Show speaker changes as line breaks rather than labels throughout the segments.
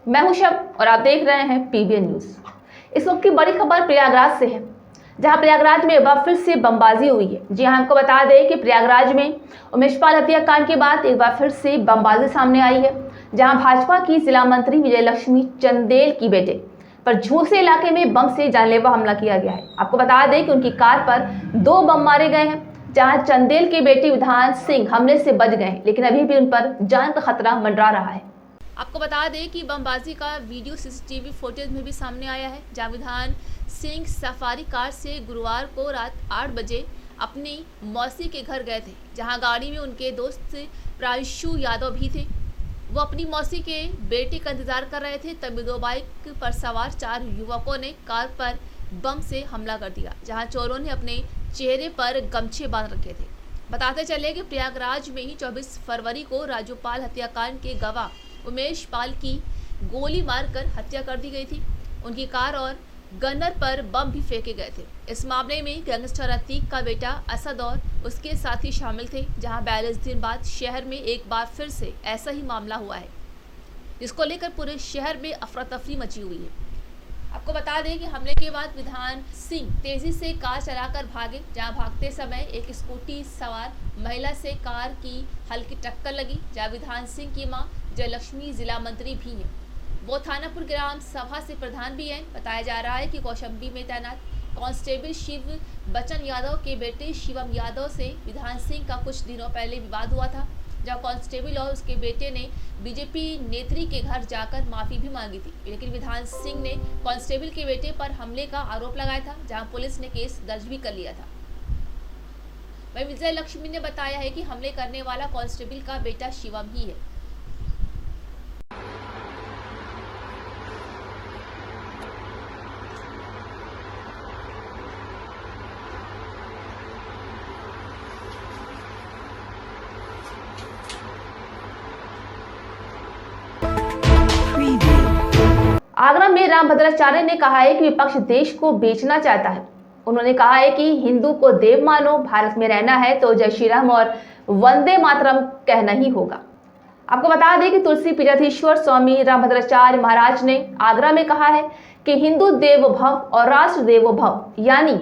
मैं हूं शब और आप देख रहे हैं पीबीएन न्यूज। इस वक्त की बड़ी खबर प्रयागराज से है, जहां प्रयागराज में एक बार फिर से बमबाजी हुई है। जी हां, हमको बता दें कि प्रयागराज में उमेशपाल हत्याकांड के बाद एक बार फिर से बमबाजी सामने आई है, जहां भाजपा की जिला मंत्री विजयलक्ष्मी चंदेल की बेटे पर झूसे इलाके में बम से जानलेवा हमला किया गया है। आपको बता दें कि उनकी कार पर 2 बम मारे गए हैं, जहां चंदेल के बेटे विधान सिंह हमले से बच गए हैं, लेकिन अभी भी उन पर जान का खतरा मंडरा रहा है। आपको बता दें कि बमबाजी का वीडियो सीसीटीवी फुटेज में भी सामने आया है, जहां विधान सिंह सफारी कार से गुरुवार को रात 8 बजे अपनी मौसी के घर गए थे, जहां गाड़ी में उनके दोस्त प्रांशु यादव भी थे। वो अपनी मौसी के बेटे का इंतजार कर रहे थे, तभी 2 बाइक पर सवार 4 युवकों ने कार पर बम से हमला कर दिया, जहां चोरों ने अपने चेहरे पर गमछे बांध रखे थे। बताते चले कि प्रयागराज में ही 24 फरवरी को राजूपाल हत्याकांड के गवाह उमेशपाल की गोली मारकर हत्या कर दी गई थी। उनकी कार और गनर पर बम भी फेंके गए थे। इस मामले में गैंगस्टर अतीक का बेटा असद और उसके साथी शामिल थे, जहां 42 दिन बाद शहर में एक बार फिर से ऐसा ही मामला हुआ है, जिसको लेकर पूरे शहर में अफरा तफरी मची हुई है। आपको बता दें कि हमले के बाद विधान सिंह तेजी से कार चलाकर भागे, जहां भागते समय एक स्कूटी सवार महिला से कार की हल्की टक्कर लगी, जहां विधान सिंह की मां जयलक्ष्मी जिला मंत्री भी हैं। वो थानापुर ग्राम सभा से प्रधान भी हैं। बताया जा रहा है कि कौशाम्बी में तैनात कांस्टेबल शिव बचन यादव के बेटे शिवम यादव से विधान सिंह का कुछ दिनों पहले विवाद हुआ था, जहां कांस्टेबल और उसके बेटे ने बीजेपी नेत्री के घर जाकर माफी भी मांगी थी, लेकिन विधान सिंह ने कांस्टेबल के बेटे पर हमले का आरोप लगाया था, जहां पुलिस ने केस दर्ज भी कर लिया था। वहीं विजयलक्ष्मी ने बताया है कि हमले करने वाला कांस्टेबल का बेटा शिवम ही है। आगरा में रामभद्राचार्य ने कहा है कि विपक्ष देश को बेचना चाहता है। उन्होंने कहा है कि हिंदू को देव मानो, भारत में रहना है तो जय श्री राम और वंदे मातरम कहना ही होगा। आपको बता दें कि तुलसी पीठाधीश्वर स्वामी रामभद्राचार्य महाराज ने आगरा में कहा है कि हिंदू देव भव और राष्ट्र देवो भव, यानी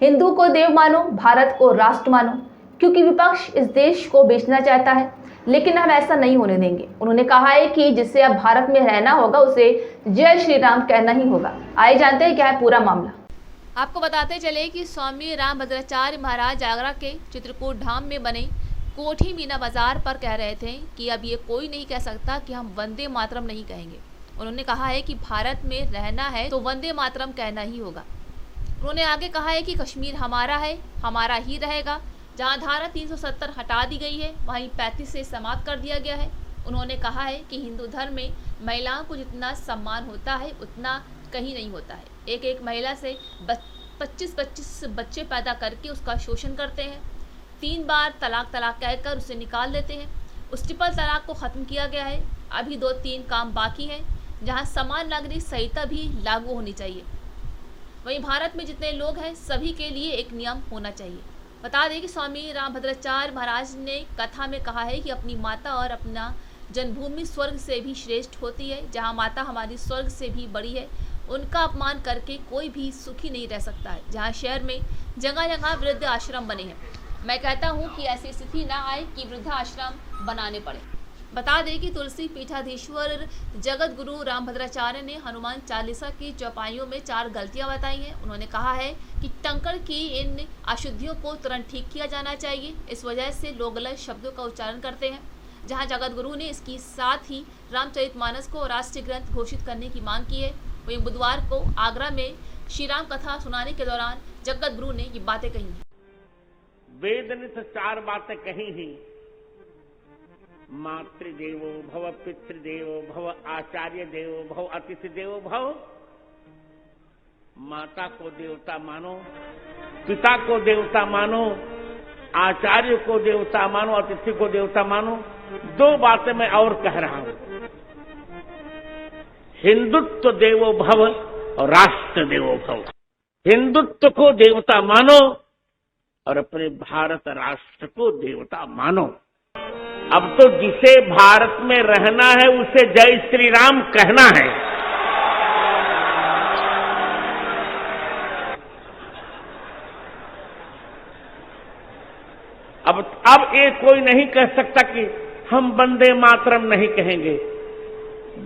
हिंदू को देव मानो, भारत को राष्ट्र मानो, क्योंकि विपक्ष इस देश को बेचना चाहता है, लेकिन हम ऐसा नहीं होने देंगे। उन्होंने कहा है कि जिससे अब भारत में रहना होगा उसे जय श्री राम कहना ही होगा। आइए जानते हैं क्या है पूरा मामला। आपको बताते चले कि स्वामी रामभद्राचार्य महाराज आगरा के चित्रकूट धाम में बने कोठी मीना बाजार पर कह रहे थे कि अब ये कोई नहीं कह सकता कि हम वंदे मातरम नहीं कहेंगे। उन्होंने कहा है कि भारत में रहना है तो वंदे मातरम कहना ही होगा। उन्होंने आगे कहा है कि कश्मीर हमारा है, हमारा ही रहेगा। जहां धारा 370 हटा दी गई है, वहीं 35 से समाप्त कर दिया गया है। उन्होंने कहा है कि हिंदू धर्म में महिलाओं को जितना सम्मान होता है उतना कहीं नहीं होता है। एक एक महिला से 25-25 बच्चे पैदा करके उसका शोषण करते हैं। 3 बार तलाक कहकर उसे निकाल देते हैं। उस ट्रिपल तलाक को ख़त्म किया गया है। अभी 2-3 काम बाकी हैं, जहां समान नागरिक संहिता भी लागू होनी चाहिए। वहीं भारत में जितने लोग हैं सभी के लिए एक नियम होना चाहिए। बता दें कि स्वामी रामभद्राचार्य महाराज ने कथा में कहा है कि अपनी माता और अपना जन्मभूमि स्वर्ग से भी श्रेष्ठ होती है। जहां माता हमारी स्वर्ग से भी बड़ी है, उनका अपमान करके कोई भी सुखी नहीं रह सकता है। जहां शहर में जगह जगह वृद्ध आश्रम बने हैं, मैं कहता हूं कि ऐसी स्थिति ना आए कि वृद्ध आश्रम बनाने पड़े। बता दें कि तुलसी पीठाधीश्वर जगत गुरु रामभद्राचार्य ने हनुमान चालीसा की चौपाइयों में 4 गलतियां बताई हैं। उन्होंने कहा है कि टंकण की इन अशुद्धियों को तुरंत ठीक किया जाना चाहिए। इस वजह से लोग गलत शब्दों का उच्चारण करते हैं। जहां जगत गुरु ने इसके साथ ही रामचरितमानस को राष्ट्रीय ग्रंथ घोषित करने की मांग की है। वहीं बुधवार को आगरा में श्री राम कथा सुनाने के दौरान जगत गुरु ने ये बातें कही हैं।
वेद ने 4 बातें कही ही, मातृदेवो भव, पितृदेवो भव, आचार्य देवो भव, अतिथि देवो भव। माता को देवता मानो, पिता को देवता मानो, आचार्य को देवता मानो, अतिथि को देवता मानो। 2 बातें मैं और कह रहा हूं, हिंदुत्व देवो भव और राष्ट्र देवो भव। हिंदुत्व को देवता मानो और अपने भारत राष्ट्र को देवता मानो। अब तो जिसे भारत में रहना है उसे जय श्री राम कहना है। अब ये कोई नहीं कह सकता कि हम वंदे मातरम नहीं कहेंगे।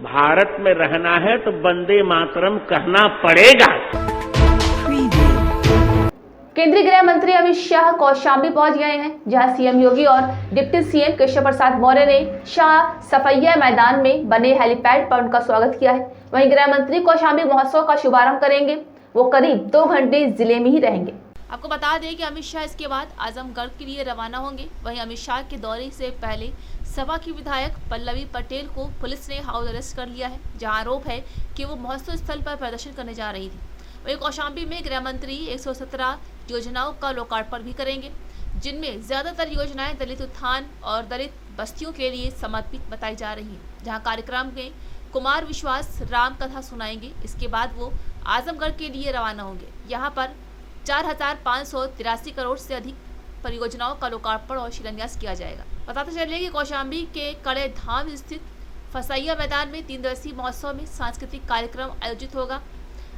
भारत में रहना है तो वंदे मातरम कहना पड़ेगा।
केंद्रीय गृह मंत्री अमित शाह कौशाम्बी पहुंच गए हैं, जहां सीएम योगी और डिप्टी सीएम केशव प्रसाद मौर्य ने शाह सफैया मैदान में बने हेलीपैड पर उनका स्वागत किया है। वहीं गृह मंत्री कौशाम्बी महोत्सव का शुभारंभ करेंगे। वो करीब 2 घंटे जिले में ही रहेंगे।
आपको बता दें कि अमित शाह इसके बाद आजमगढ़ के लिए रवाना होंगे। वहीं अमित शाह के दौरे से पहले सपा की विधायक पल्लवी पटेल को पुलिस ने हाउस अरेस्ट कर लिया है, जहां आरोप है कि वो महोत्सव स्थल पर प्रदर्शन करने जा रही थी। वहीं कौशाम्बी में गृह मंत्री 117 योजनाओं का लोकार्पण भी करेंगे, जिनमें ज्यादातर योजनाएं दलित उत्थान और दलित बस्तियों के लिए समर्पित बताई जा रही है। जहां कार्यक्रम में कुमार विश्वास राम कथा सुनाएंगे। इसके बाद वो आजमगढ़ के लिए रवाना होंगे। यहाँ पर 4,583 करोड़ से अधिक परियोजनाओं का लोकार्पण और शिलान्यास किया जाएगा। बताते चलिए कि कौशाम्बी के कड़े धाम स्थित फसैया मैदान में 3 दिवसीय महोत्सव में सांस्कृतिक कार्यक्रम आयोजित होगा।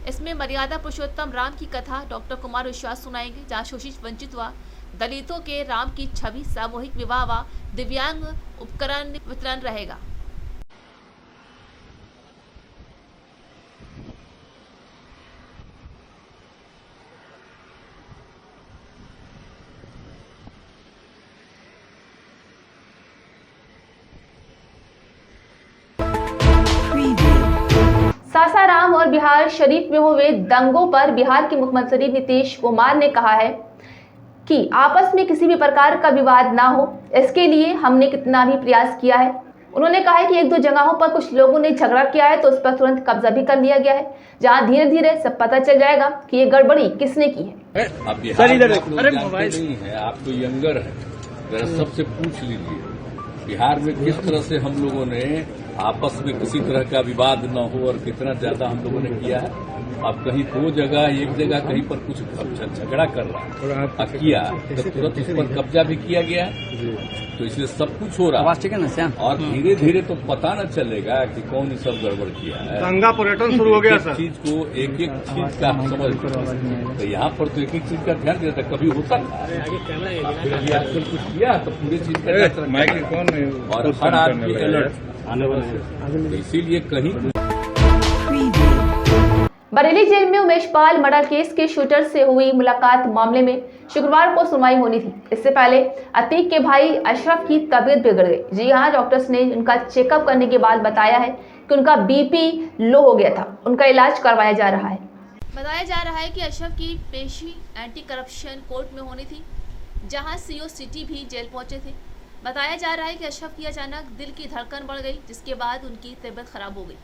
इसमें मर्यादा पुरुषोत्तम राम की कथा डॉक्टर कुमार विश्वास सुनाएंगे, जहाँ शोषित वंचित व दलितों के राम की छवि, सामूहिक विवाह व दिव्यांग उपकरण वितरण रहेगा।
सासाराम और बिहार शरीफ में हुए दंगों पर बिहार के मुख्यमंत्री नीतीश कुमार ने कहा है कि आपस में किसी भी प्रकार का विवाद ना हो, इसके लिए हमने कितना भी प्रयास किया है। उन्होंने कहा है कि 1-2 जगहों पर कुछ लोगों ने झगड़ा किया है तो उस पर तुरंत कब्जा भी कर लिया गया है, जहां धीरे धीरे सब पता चल जाएगा कि ये गड़बड़ी किसने की है।
अब बिहार नहीं है, आप तो यंगर है, जरा सबसे पूछ लीजिए बिहार में किस तरह से हम लोगों ने आपस में किसी तरह का विवाद न हो और कितना ज्यादा हम लोगों ने किया है। अब कहीं 2 जगह, 1 जगह कहीं पर कुछ झगड़ा कर रहा है किया तो तुरंत उस पर कब्जा भी किया गया है। तो इसलिए सब कुछ हो रहा है और धीरे धीरे तो पता न चलेगा कि कौन ये सब गड़बड़ किया है।
दंगा पर्यटन शुरू हो गया सर।
चीज को एक चीज का हम समझ, तो यहाँ पर तो एक चीज का ध्यान देता, कभी होता आजकल कुछ किया तो पूरी चीज का और हर आदमी अलर्ट आने वाले, तो इसीलिए कहीं।
बरेली जेल में उमेश पाल मर्डर केस के शूटर से हुई मुलाकात मामले में शुक्रवार को सुनवाई होनी थी। इससे पहले अतीक के भाई अशरफ की तबीयत बिगड़ गई। जी हाँ, डॉक्टर्स ने उनका चेकअप करने के बाद बताया है कि उनका बीपी लो हो गया था। उनका इलाज करवाया जा रहा है।
बताया जा रहा है कि अशरफ की पेशी एंटी करप्शन कोर्ट में होनी थी, जहां सीओ सिटी भी जेल पहुंचे थे। बताया जा रहा है कि अशरफ की अचानक दिल की धड़कन बढ़ गई, जिसके बाद उनकी तबीयत खराब हो गई।